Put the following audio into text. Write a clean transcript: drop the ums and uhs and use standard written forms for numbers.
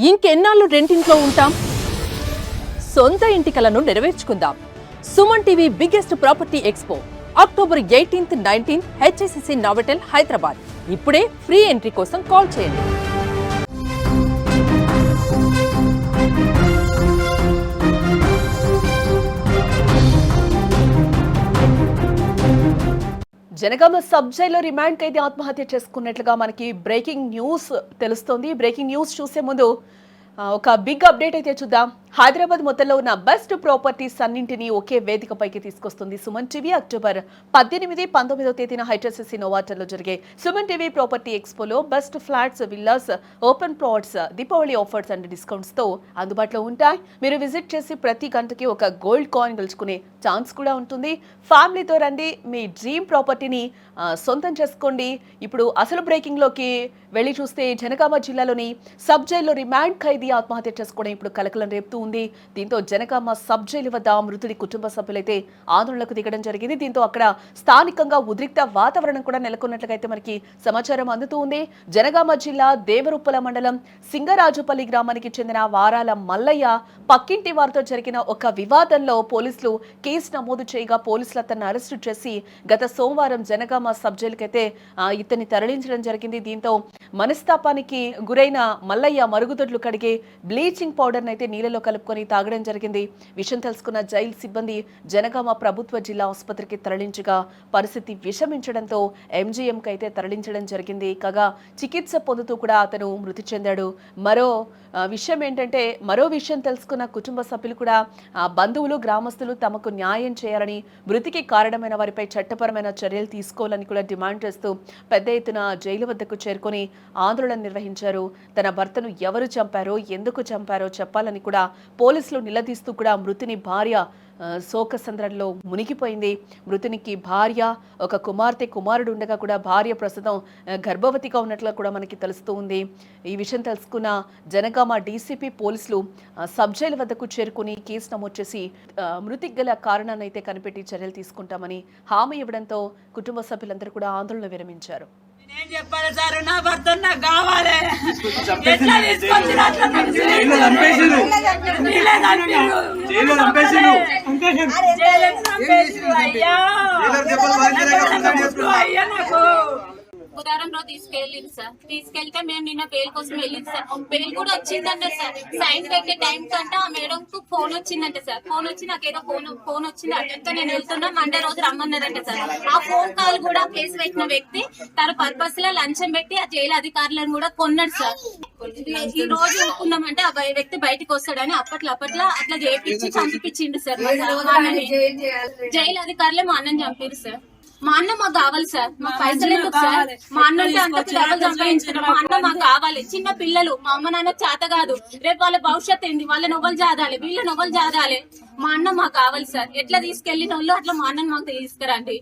ఇంకెన్నాళ్ళు రెంటింట్లో ఉంటాం? సొంత ఇంటి కలను నెరవేర్చుకుందాం. Suman TV biggest property expo October 18th, 19th HSCC Novotel Hyderabad. ఇప్పుడే ఫ్రీ ఎంట్రీ కోసం కాల్ చేయండి. జనగామ సబ్ జైల్లో రిమాండ్ ఖైదీ ఆత్మహత్య చేసుకున్నట్లుగా మనకి బ్రేకింగ్ న్యూస్ తెలుస్తోంది. బ్రేకింగ్ న్యూస్ చూసే ముందు ఒక బిగ్ అప్డేట్ అయితే చూద్దాం. హైదరాబాద్ మొత్తంలో ఉన్న బెస్ట్ ప్రాపర్టీస్ అన్నింటినీ ఒకే వేదికపైకి తీసుకొస్తుంది సుమన్ టీవీ. అక్టోబర్ 18, 19వ తేదీన హెచ్ఎస్సిసి నోవాటెల్లో జరిగే సుమన్ టీవీ ప్రాపర్టీ ఎక్స్పోలో best flats, villas, open plots, Deepavali offers and discounts తో అందుబాటులో ఉంటాయి. మీరు విజిట్ చేసి ప్రతి గంటకి ఒక గోల్డ్ కాయిన్ గెలుచుకునే ఛాన్స్ కూడా ఉంటుంది. ఫ్యామిలీతో రండి, మీ డ్రీమ్ ప్రాపర్టీని సొంతం చేసుకోండి. ఇప్పుడు అసలు బ్రేకింగ్ లోకి వెళ్ళి చూస్తే జనగామ జిల్లాలోని సబ్ జైల్లో రిమాండ్ ఖైదీ ఆత్మహత్య చేసుకోవడం ఇప్పుడు కలకలం రేపుతూ ఉంది. దీంతో జనగామ సబ్ జైలు వద్ద మృతుడి కుటుంబ సభ్యులైతే ఆందోళనకు దిగడం జరిగింది. దీంతో అక్కడ స్థానికంగా ఉద్రిక్త వాతావరణం కూడా నెలకొన్నట్లుగా అయితే మనకి సమాచారం అందుతూ ఉంది. జనగామ జిల్లా దేవరుప్పల మండలం సింగరాజుపల్లి గ్రామానికి చెందిన వారాల మల్లయ్య పక్కింటి వారితో జరిగిన ఒక వివాదంలో పోలీసులు కేసు నమోదు చేయగా పోలీసులు అతన్ని అరెస్టు చేసి గత సోమవారం జనగామ సబ్ జైలుకైతే ఇతన్ని తరలించడం జరిగింది. దీంతో మనస్తాపానికి గురైన మల్లయ్య మరుగుదొడ్లు కడిగే బ్లీచింగ్ పౌడర్ అయితే నీళ్ళలో కలుపుకొని తాగడం జరిగింది. విషయం తెలుసుకున్న జైలు సిబ్బంది జనగామ ప్రభుత్వ జిల్లా ఆసుపత్రికి తరలించగా పరిస్థితి విషమించడంతో ఎంజీఎంకి అయితే తరలించడం జరిగింది. కాగా చికిత్స పొందుతూ కూడా అతను మృతి చెందాడు. మరో విషయం తెలుసుకున్న కుటుంబ సభ్యులు కూడా బంధువులు, గ్రామస్తులు తమకు న్యాయం చేయాలని, మృతికి కారణమైన వారిపై చట్టపరమైన చర్యలు తీసుకోవాలని కూడా డిమాండ్ చేస్తూ పెద్ద ఎత్తున జైలు వద్దకు చేరుకొని ఆందోళన నిర్వహించారు. తన భర్తను ఎవరు చంపారో, ఎందుకు చంపారో చెప్పాలని కూడా పోలీసులు నిలదీస్తూ కూడా మృతుని భార్య శోకసంద్రంలో మునిగిపోయింది. మృతునికి భార్య, ఒక కుమార్తె, కుమారుడు ఉండగా కూడా భార్య ప్రస్తుతం గర్భవతిగా ఉన్నట్లు కూడా మనకి తెలుస్తూ ఉంది. ఈ విషయం తెలుసుకున్న జనగామ డీసీపీ పోలీసులు సబ్ జైలు వద్దకు చేరుకుని కేసు నమోదు చేసి మృతికి గల కారణాన్ని అయితే కనిపెట్టి చర్యలు తీసుకుంటామని హామీ ఇవ్వడంతో కుటుంబ సభ్యులందరూ కూడా ఆందోళన విరమించారు. చెప్పాలి సార్, నా భర్త నాకు కావాలి. అయ్యా నాకు బుధవారం రోజు తీసుకెళ్ళింది సార్. తీసుకెళ్తే మేము నిన్న బెయిల్ కోసం వెళ్ళింది సార్. బెయిల్ కూడా వచ్చిందంట సార్. సైన్ పెట్టే టైం కంటే ఆ మేడం కు ఫోన్ వచ్చిందంట సార్. ఫోన్ వచ్చి నాకేదో ఫోన్ వచ్చింది, అటెంతో నేను వెళ్తున్నా, మండే రోజు రమ్మన్నారంట సార్. ఆ ఫోన్ కాల్ కూడా కేసు పెట్టిన వ్యక్తి తన పర్పస్ లో లంచం పెట్టి ఆ జైలు అధికారులను కూడా కొన్నాడు సార్. ఈ రోజు ఒప్పుకున్నామంటే ఆ వ్యక్తి బయటకు వస్తాడని అప్పట్లో అట్లా చేపించి చంపించిండు సార్. మా అన్నని జైలు అధికారులే మా అన్నని చంపారు సార్. మా అన్న మాకు కావాలి సార్. మా పైసలు ఎందుకు సార్? మా అన్న అంత డబ్బులు సంపాదించుకున్నాం. మా అన్న మాకు కావాలి. చిన్న పిల్లలు, మా అమ్మ నాన్న చేత కాదు. రేపు వాళ్ళ భవిష్యత్తు ఏంది? వాళ్ళ నొవ్వలు జాదాలి, వీళ్ళ నొవ్వలు జాదాలి. మా అన్న మాకు కావాలి సార్. ఎట్లా తీసుకెళ్లిన వాళ్ళు అట్లా మా అన్నని మాకు తీసుకురండి.